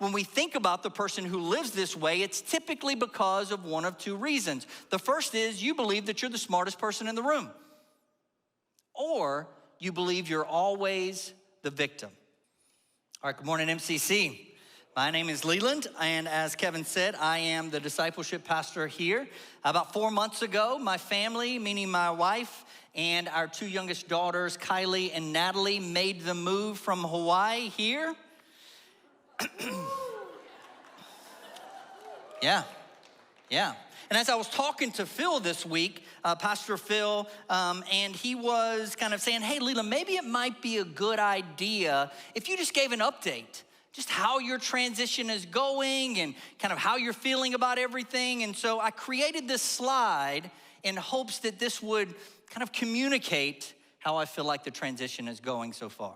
when we think about the person who lives this way, it's typically because of one of two reasons. The first is you believe that you're the smartest person in the room, or you believe you're always the victim. All right, good morning, MCC. My name is Leland, and as Kevin said, I am the discipleship pastor here. About 4 months ago, my family, meaning my wife and our two youngest daughters, Kylie and Natalie, made the move from Hawaii here. Yeah. And as I was talking to Phil this week, Pastor Phil, and he was kind of saying, hey, Leland, maybe it might be a good idea if you just gave an update, just how your transition is going and kind of how you're feeling about everything. And so I created this slide in hopes that this would kind of communicate how I feel like the transition is going so far.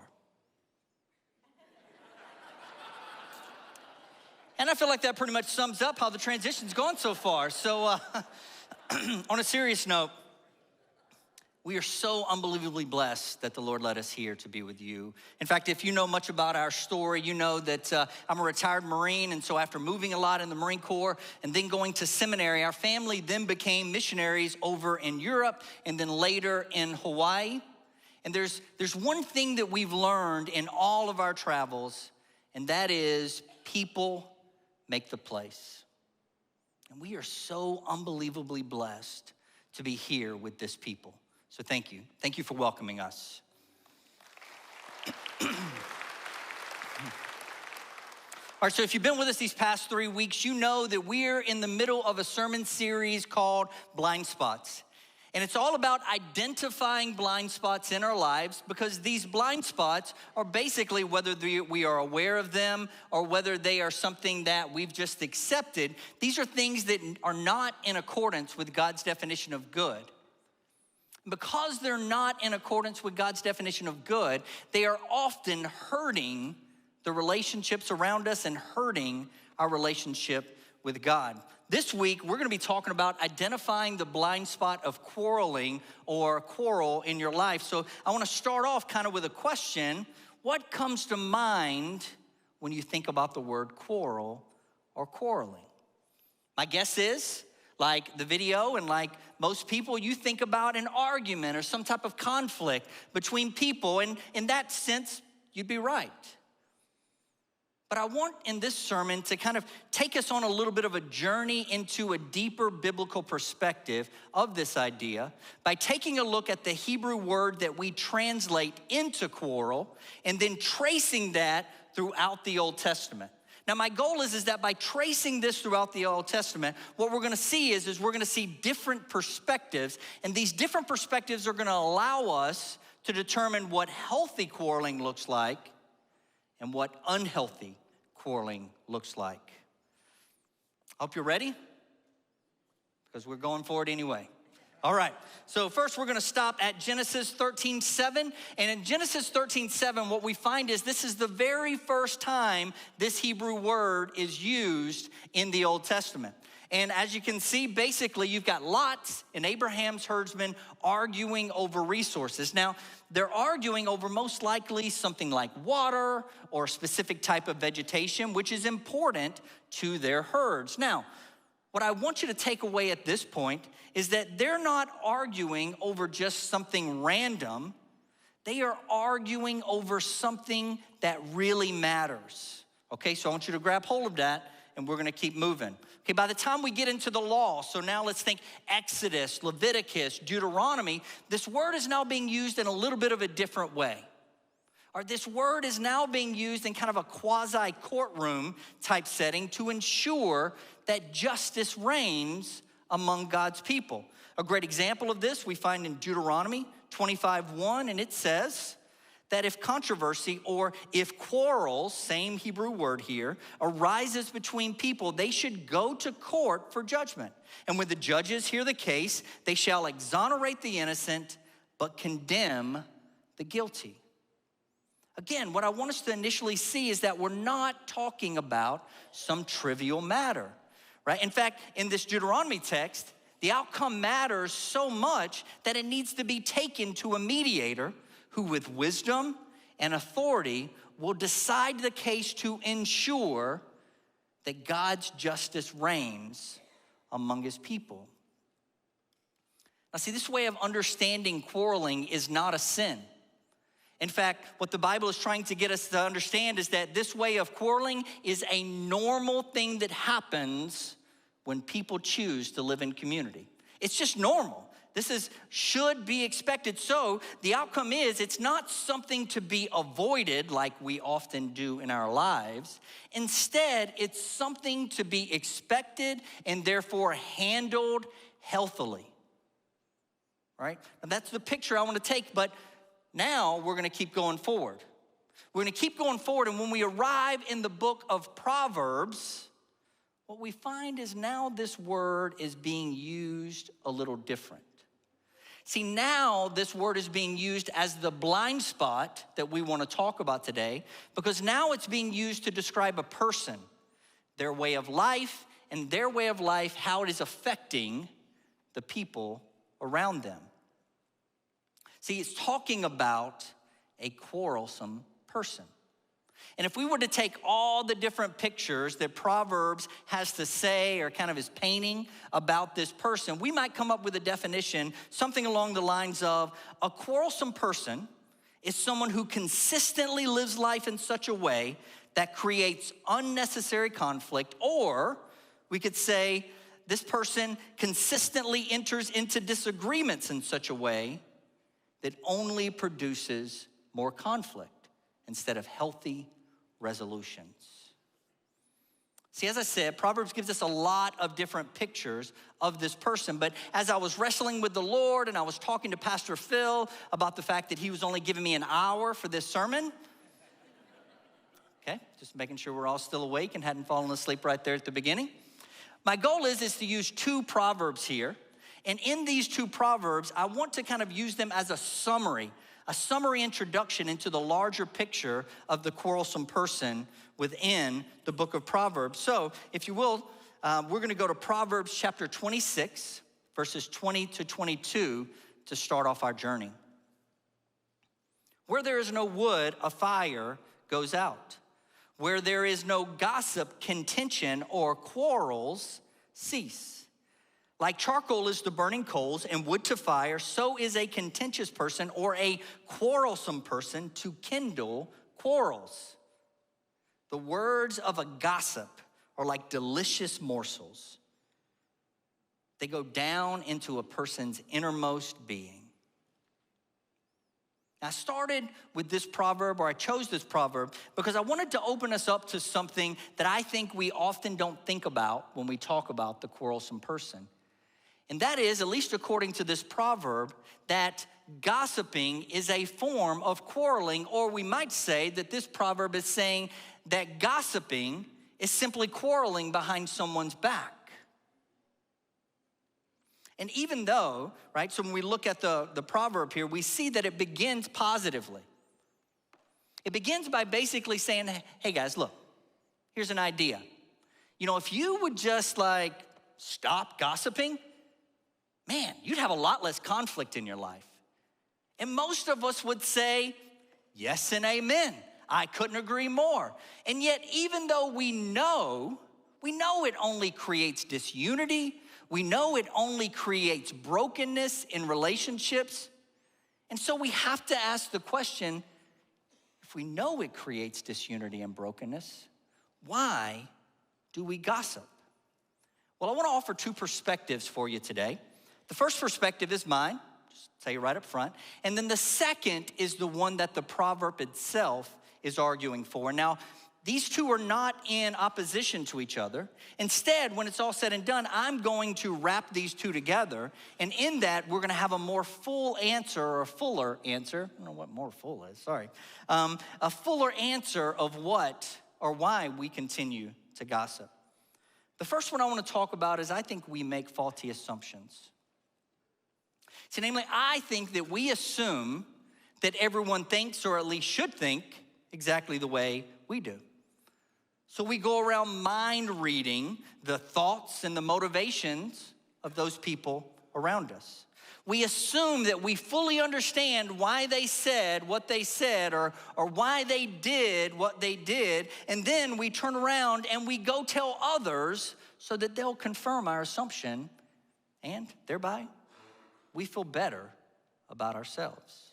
And I feel like that pretty much sums up how the transition's gone so far. So on a serious note, we are so unbelievably blessed that the Lord led us here to be with you. In fact, if you know much about our story, you know that I'm a retired Marine, and so after moving a lot in the Marine Corps and then going to seminary, our family then became missionaries over in Europe and then later in Hawaii. And there's one thing that we've learned in all of our travels, and that is people make the place. And we are so unbelievably blessed to be here with this people. So thank you. Thank you for welcoming us. All right, so if you've been with us these past 3 weeks, you know that we're in the middle of a sermon series called Blind Spots. And it's all about identifying blind spots in our lives, because these blind spots are basically, whether we are aware of them or whether they are something that we've just accepted, these are things that are not in accordance with God's definition of good. Because they're not in accordance with God's definition of good, they are often hurting the relationships around us and hurting our relationship with God. This week, we're gonna be talking about identifying the blind spot of quarreling or quarrel in your life. So I wanna start off kind of with a question. What comes to mind when you think about the word quarrel or quarreling? My guess is, like the video and like most people, you think about an argument or some type of conflict between people, and in that sense, you'd be right. But I want in this sermon to kind of take us on a little bit of a journey into a deeper biblical perspective of this idea by taking a look at the Hebrew word that we translate into quarrel and then tracing that throughout the Old Testament. Now, my goal is that by tracing this throughout the Old Testament, what we're gonna see is we're gonna see different perspectives, and these different perspectives are gonna allow us to determine what healthy quarreling looks like and what unhealthy quarreling looks like. I hope you're ready, because we're going forward anyway. All right, so first we're gonna stop at Genesis 13:7. And in Genesis 13:7, what we find is this is the very first time this Hebrew word is used in the Old Testament. And as you can see, basically you've got Lot and Abraham's herdsmen arguing over resources. Now, they're arguing over most likely something like water or a specific type of vegetation, which is important to their herds. Now, what I want you to take away at this point is that they're not arguing over just something random. They are arguing over something that really matters. Okay, so I want you to grab hold of that, and we're gonna keep moving. Okay, by the time we get into the law, so now let's think Exodus, Leviticus, Deuteronomy, this word is now being used in a little bit of a different way. Or this word is now being used in kind of a quasi-courtroom type setting to ensure that justice reigns among God's people. A great example of this we find in Deuteronomy 25:1, and it says that if controversy or if quarrels, same Hebrew word here, arises between people, they should go to court for judgment. And when the judges hear the case, they shall exonerate the innocent but condemn the guilty. Again, what I want us to initially see is that we're not talking about some trivial matter, right? In fact, in this Deuteronomy text, the outcome matters so much that it needs to be taken to a mediator who with wisdom and authority will decide the case to ensure that God's justice reigns among his people. Now see, this way of understanding quarreling is not a sin. In fact, what the Bible is trying to get us to understand is that this way of quarreling is a normal thing that happens when people choose to live in community. It's just normal. Should be expected. So the outcome is it's not something to be avoided like we often do in our lives. Instead, it's something to be expected and therefore handled healthily. Right? And that's the picture I want to take, but now we're going to keep going forward. We're going to keep going forward, and when we arrive in the book of Proverbs, what we find is now this word is being used a little different. See, now this word is being used as the blind spot that we want to talk about today, because now it's being used to describe a person, their way of life, and their way of life, how it is affecting the people around them. See, it's talking about a quarrelsome person. And if we were to take all the different pictures that Proverbs has to say or kind of is painting about this person, we might come up with a definition, something along the lines of a quarrelsome person is someone who consistently lives life in such a way that creates unnecessary conflict, or we could say this person consistently enters into disagreements in such a way that only produces more conflict instead of healthy resolutions. See, as I said, Proverbs gives us a lot of different pictures of this person, but as I was wrestling with the Lord and I was talking to Pastor Phil about the fact that he was only giving me an hour for this sermon, okay, just making sure we're all still awake and hadn't fallen asleep right there at the beginning. My goal is to use two Proverbs here. And in these two Proverbs, I want to kind of use them as a summary introduction into the larger picture of the quarrelsome person within the book of Proverbs. So, if you will, we're gonna go to Proverbs chapter 26, verses 20 to 22 to start off our journey. Where there is no wood, a fire goes out. Where there is no gossip, contention, or quarrels cease. Like charcoal is to burning coals and wood to fire, so is a contentious person or a quarrelsome person to kindle quarrels. The words of a gossip are like delicious morsels. They go down into a person's innermost being. I started with this proverb, or I chose this proverb, because I wanted to open us up to something that I think we often don't think about when we talk about the quarrelsome person. And that is, at least according to this proverb, that gossiping is a form of quarreling, or we might say that this proverb is saying that gossiping is simply quarreling behind someone's back. And even though, right, so when we look at the proverb here, we see that it begins positively. It begins by basically saying, hey guys, look, here's an idea. You know, if you would just like stop gossiping, man, you'd have a lot less conflict in your life. And most of us would say, yes and amen. I couldn't agree more. And yet, even though we know it only creates disunity, we know it only creates brokenness in relationships. And so we have to ask the question, if we know it creates disunity and brokenness, why do we gossip? Well, I want to offer two perspectives for you today. The first perspective is mine, just tell you right up front. And then the second is the one that the proverb itself is arguing for. Now, these two are not in opposition to each other. Instead, when it's all said and done, I'm going to wrap these two together. And in that, we're gonna have a more full answer, or a fuller answer. I don't know what more full is, sorry. A fuller answer of what or why we continue to gossip. The first one I wanna talk about is I think we make faulty assumptions. See, namely, I think that we assume that everyone thinks, or at least should think, exactly the way we do. So we go around mind reading the thoughts and the motivations of those people around us. We assume that we fully understand why they said what they said or why they did what they did, and then we turn around and we go tell others so that they'll confirm our assumption, and thereby we feel better about ourselves.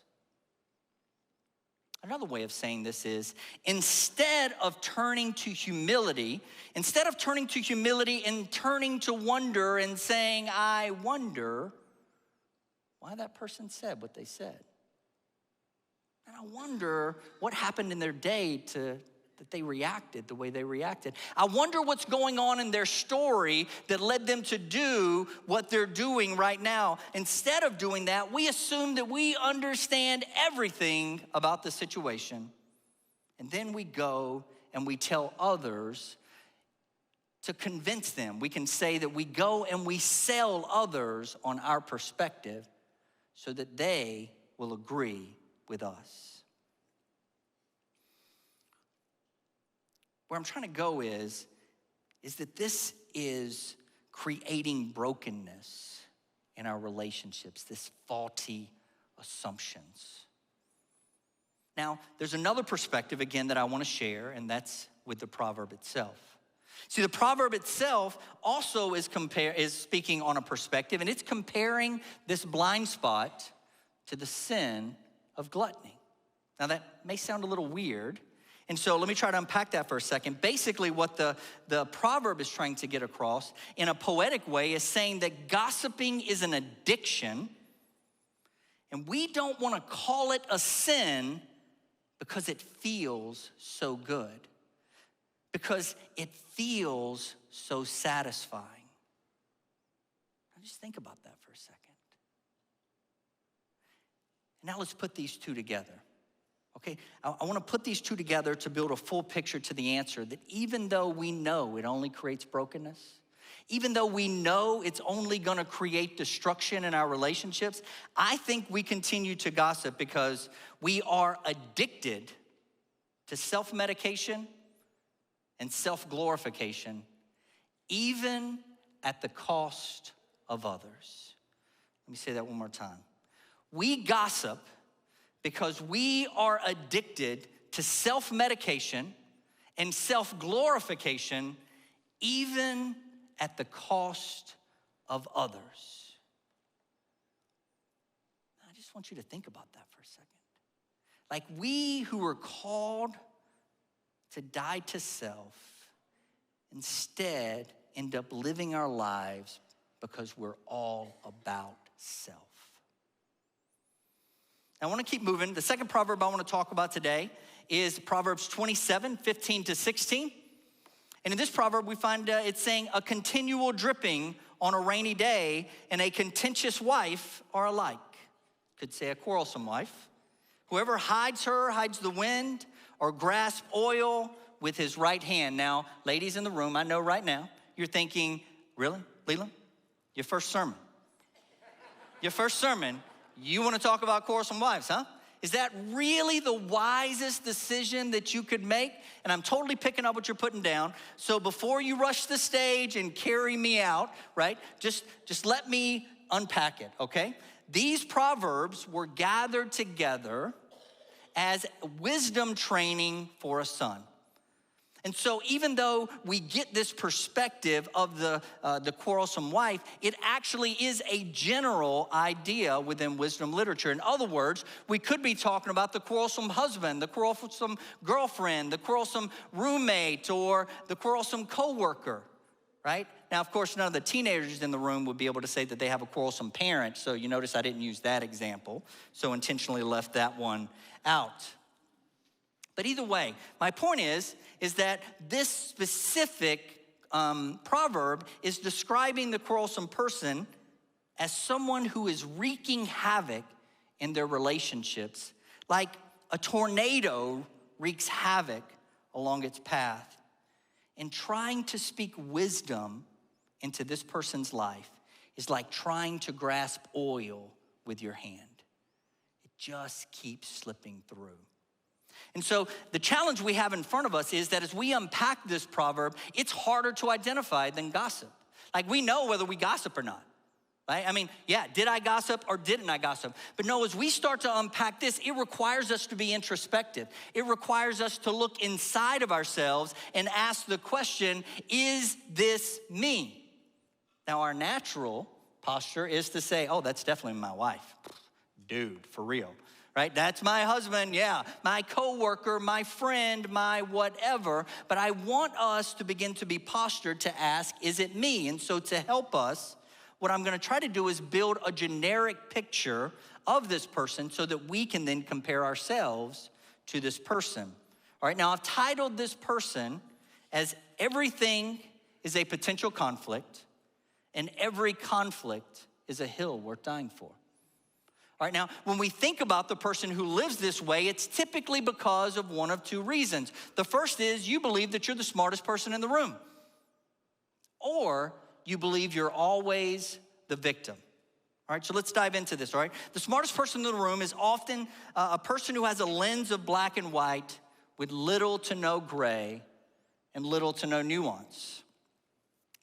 Another way of saying this is, instead of turning to humility and turning to wonder and saying, I wonder why that person said what they said. And I wonder what happened in their day that they reacted the way they reacted. I wonder what's going on in their story that led them to do what they're doing right now. Instead of doing that, we assume that we understand everything about the situation. And then we go and we tell others to convince them. We can say that we go and we sell others on our perspective so that they will agree with us. Where I'm trying to go is that this is creating brokenness in our relationships, this faulty assumptions. Now, there's another perspective, again, that I want to share, and that's with the proverb itself. See, the proverb itself also is speaking on a perspective, and it's comparing this blind spot to the sin of gluttony. Now, that may sound a little weird, and so let me try to unpack that for a second. Basically, what the proverb is trying to get across in a poetic way is saying that gossiping is an addiction, and we don't want to call it a sin because it feels so good, because it feels so satisfying. Now just think about that for a second. And now let's put these two together. Okay, I want to put these two together to build a full picture to the answer that even though we know it only creates brokenness, even though we know it's only going to create destruction in our relationships, I think we continue to gossip because we are addicted to self-medication and self-glorification, even at the cost of others. Let me say that one more time. We gossip because we are addicted to self-medication and self-glorification, even at the cost of others. I just want you to think about that for a second. Like, we who are called to die to self instead end up living our lives because we're all about self. I want to keep moving. The second proverb I want to talk about today is Proverbs 27:15-16. And in this proverb, we find it's saying a continual dripping on a rainy day and a contentious wife are alike. Could say a quarrelsome wife. Whoever hides her hides the wind or grasps oil with his right hand. Now, ladies in the room, I know right now, you're thinking, really, Leland? Your first sermon. You want to talk about quarrelsome wives, huh? Is that really the wisest decision that you could make? And I'm totally picking up what you're putting down. So before you rush the stage and carry me out, right, just let me unpack it, okay? These proverbs were gathered together as wisdom training for a son. And so even though we get this perspective of the quarrelsome wife, it actually is a general idea within wisdom literature. In other words, we could be talking about the quarrelsome husband, the quarrelsome girlfriend, the quarrelsome roommate, or the quarrelsome coworker, right? Now, of course, none of the teenagers in the room would be able to say that they have a quarrelsome parent, so you notice I didn't use that example, so intentionally left that one out. But either way, my point is that this specific proverb is describing the quarrelsome person as someone who is wreaking havoc in their relationships, like a tornado wreaks havoc along its path. And trying to speak wisdom into this person's life is like trying to grasp oil with your hand. It just keeps slipping through. And so the challenge we have in front of us is that as we unpack this proverb, it's harder to identify than gossip. Like, we know whether we gossip or not. right? I mean, yeah, did I gossip or didn't I gossip? But no, as we start to unpack this, it requires us to be introspective. It requires us to look inside of ourselves and ask the question, is this me? Now, our natural posture is to say, oh, that's definitely my wife. Dude, for real, right? That's my husband, yeah. My coworker, my friend, my whatever. But I want us to begin to be postured to ask, is it me? And so to help us, what I'm gonna try to do is build a generic picture of this person so that we can then compare ourselves to this person. All right, now I've titled this person as everything is a potential conflict and every conflict is a hill worth dying for. All right, now, when we think about the person who lives this way, it's typically because of one of two reasons. The first is you believe that you're the smartest person in the room, or you believe you're always the victim. All right, so let's dive into this, all right? The smartest person in the room is often a person who has a lens of black and white with little to no gray and little to no nuance.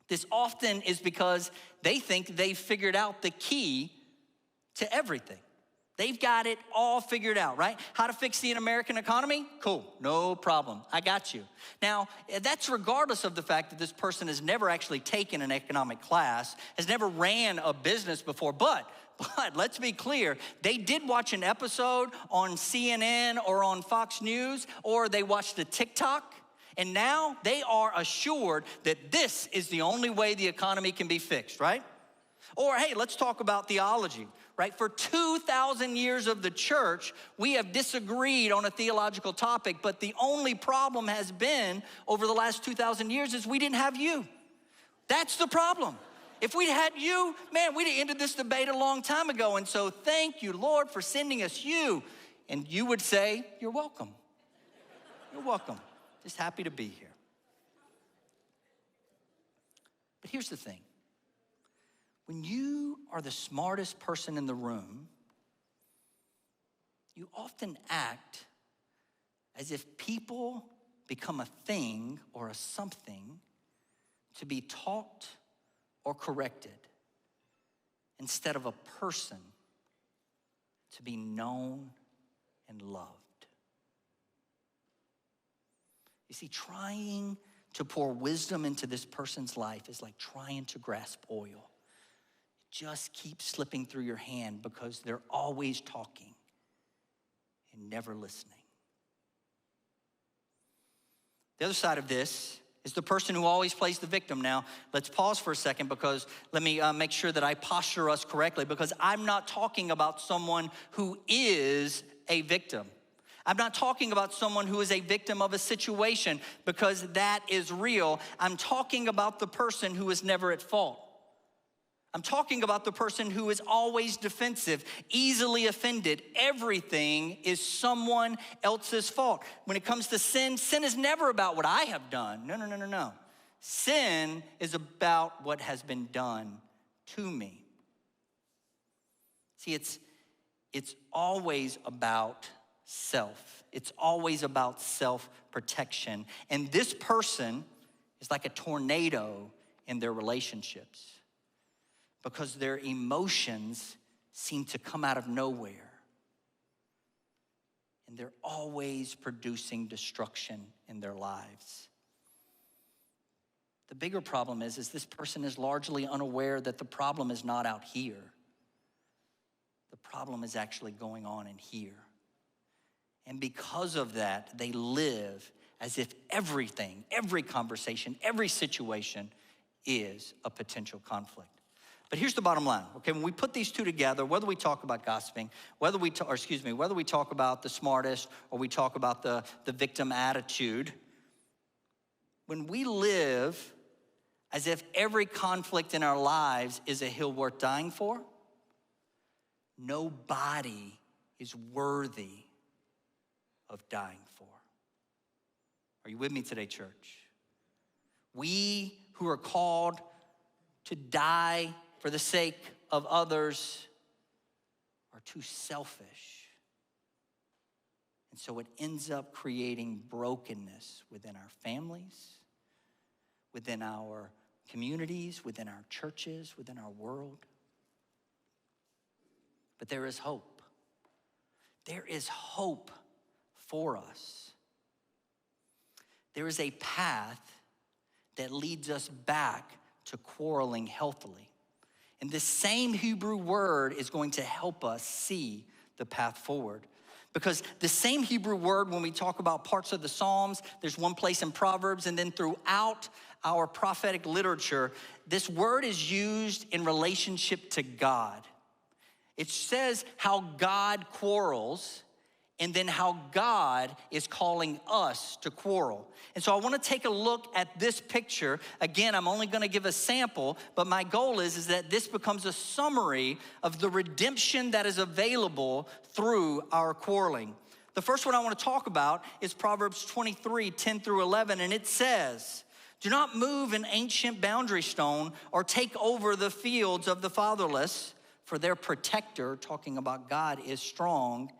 This often is because they think they've figured out the key to everything. They've got it all figured out, right? How to fix the American economy? Cool, no problem, I got you. Now, that's regardless of the fact that this person has never actually taken an economic class, has never ran a business before, but let's be clear, they did watch an episode on CNN or on Fox News, or they watched a TikTok, and now they are assured that this is the only way the economy can be fixed, right? Or hey, let's talk about theology, right? For 2,000 years of the church, we have disagreed on a theological topic, but the only problem has been over the last 2,000 years is we didn't have you. That's the problem. If we'd had you, man, we'd have ended this debate a long time ago. And so thank you, Lord, for sending us you. And you would say, you're welcome. You're welcome. Just happy to be here. But here's the thing. When you are the smartest person in the room, you often act as if people become a thing or a something to be taught or corrected instead of a person to be known and loved. You see, trying to pour wisdom into this person's life is like trying to grasp oil. Just keep slipping through your hand because they're always talking and never listening. The other side of this is the person who always plays the victim. Now, let's pause for a second because let me make sure that I posture us correctly, because I'm not talking about someone who is a victim. I'm not talking about someone who is a victim of a situation, because that is real. I'm talking about the person who is never at fault. I'm talking about the person who is always defensive, easily offended. Everything is someone else's fault. When it comes to sin, sin is never about what I have done. No. Sin is about what has been done to me. See, it's always about self. It's always about self-protection. And this person is like a tornado in their relationships, because their emotions seem to come out of nowhere. And they're always producing destruction in their lives. The bigger problem is this person is largely unaware that the problem is not out here. The problem is actually going on in here. And because of that, they live as if everything, every conversation, every situation is a potential conflict. But here's the bottom line, okay? When we put these two together, whether we talk about gossiping, whether we talk about the smartest, or we talk about the victim attitude, when we live as if every conflict in our lives is a hill worth dying for, nobody is worthy of dying for. Are you with me today, church? We who are called to die for the sake of others are too selfish. And so it ends up creating brokenness within our families, within our communities, within our churches, within our world. But there is hope. There is hope for us. There is a path that leads us back to quarreling healthily. And this same Hebrew word is going to help us see the path forward. Because the same Hebrew word, when we talk about parts of the Psalms, there's one place in Proverbs, and then throughout our prophetic literature, this word is used in relationship to God. It says how God quarrels, and then how God is calling us to quarrel. And so I want to take a look at this picture. Again, I'm only going to give a sample, but my goal is that this becomes a summary of the redemption that is available through our quarreling. The first one I want to talk about is Proverbs 23, 10 through 11, and it says, "Do not move an ancient boundary stone or take over the fields of the fatherless, for their protector," talking about God, "is strong.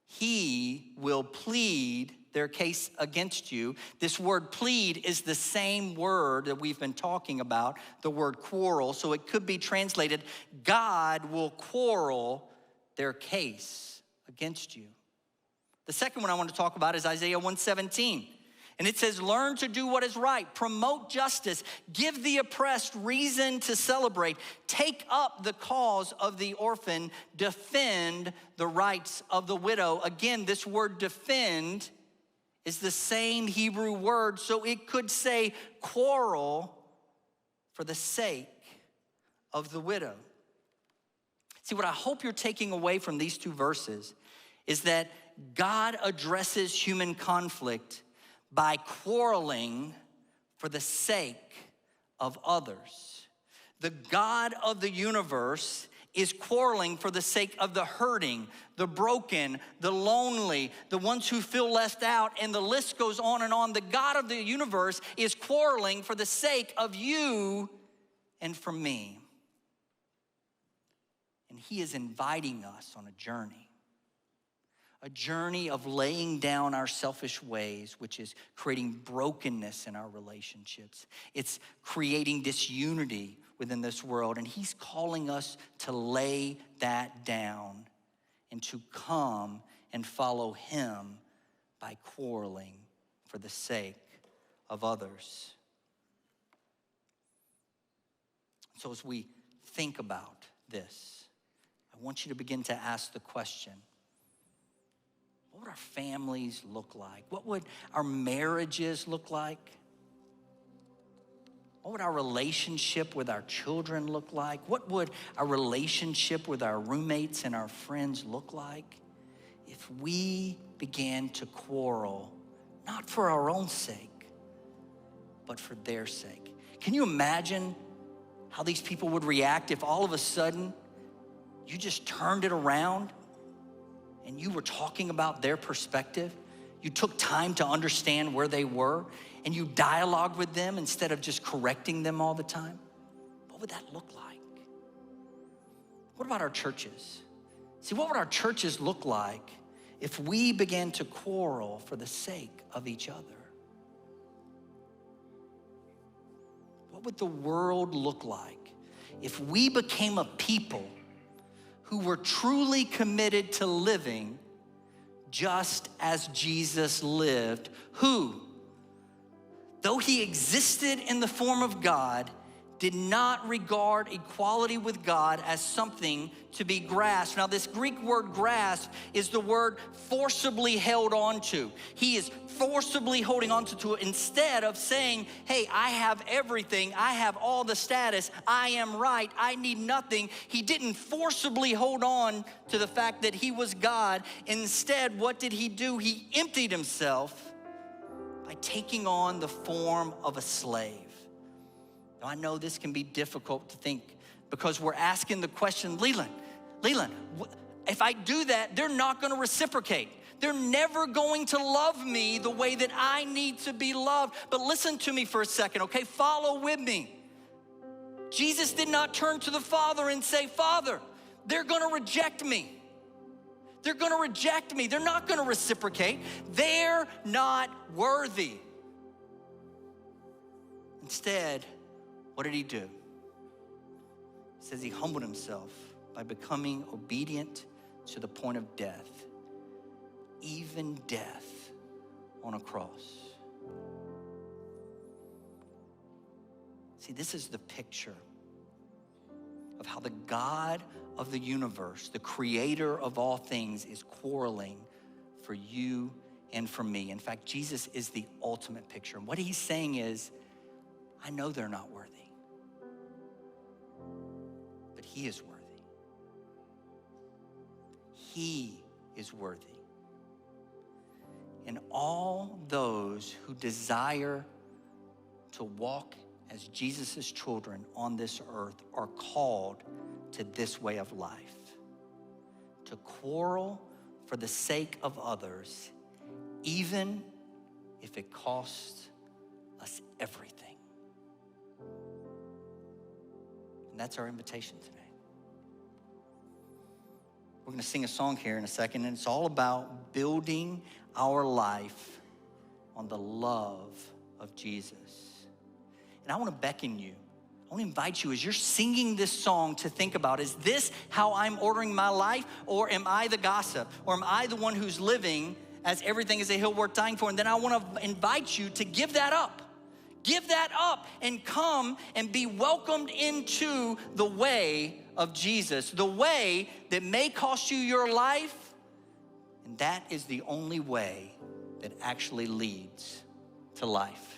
He will plead their case against you." This word plead is the same word that we've been talking about, the word quarrel. So it could be translated, God will quarrel their case against you. The second one I want to talk about is Isaiah 1:17. And it says, "Learn to do what is right, promote justice, give the oppressed reason to celebrate, take up the cause of the orphan, defend the rights of the widow." Again, this word defend is the same Hebrew word, so it could say quarrel for the sake of the widow. See, what I hope you're taking away from these two verses is that God addresses human conflict by quarreling for the sake of others. The God of the universe is quarreling for the sake of the hurting, the broken, the lonely, the ones who feel left out, and the list goes on and on. The God of the universe is quarreling for the sake of you and for me. And he is inviting us on a journey of laying down our selfish ways, which is creating brokenness in our relationships. It's creating disunity within this world. And he's calling us to lay that down and to come and follow him by quarreling for the sake of others. So as we think about this, I want you to begin to ask the question, what would our families look like? What would our marriages look like? What would our relationship with our children look like? What would our relationship with our roommates and our friends look like if we began to quarrel, not for our own sake, but for their sake? Can you imagine how these people would react if all of a sudden you just turned it around and you were talking about their perspective? You took time to understand where they were, and you dialogued with them instead of just correcting them all the time. What would that look like? What about our churches? See, what would our churches look like if we began to quarrel for the sake of each other? What would the world look like if we became a people who were truly committed to living just as Jesus lived, who, though he existed in the form of God, did not regard equality with God as something to be grasped. Now, this Greek word grasp is the word forcibly held onto. He is forcibly holding onto to it instead of saying, hey, I have everything. I have all the status. I am right. I need nothing. He didn't forcibly hold on to the fact that he was God. Instead, what did he do? He emptied himself by taking on the form of a slave. Now, I know this can be difficult to think because we're asking the question, Leland, if I do that, they're not going to reciprocate. They're never going to love me the way that I need to be loved. But listen to me for a second, okay? Follow with me. Jesus did not turn to the Father and say, Father, they're going to reject me. They're going to reject me. They're not going to reciprocate. They're not worthy. Instead, what did he do? It says he humbled himself by becoming obedient to the point of death, even death on a cross. See, this is the picture of how the God of the universe, the creator of all things, is quarreling for you and for me. In fact, Jesus is the ultimate picture. And what he's saying is, I know they're not worthy, but he is worthy. He is worthy. And all those who desire to walk as Jesus' children on this earth are called to this way of life, to quarrel for the sake of others, even if it costs us everything. And that's our invitation today. We're gonna sing a song here in a second, and it's all about building our life on the love of Jesus. And I wanna beckon you, I wanna invite you as you're singing this song to think about, is this how I'm ordering my life? Or am I the gossip? Or am I the one who's living as everything is a hill worth dying for? And then I wanna invite you to give that up. Give that up and come and be welcomed into the way of Jesus, the way that may cost you your life, and that is the only way that actually leads to life.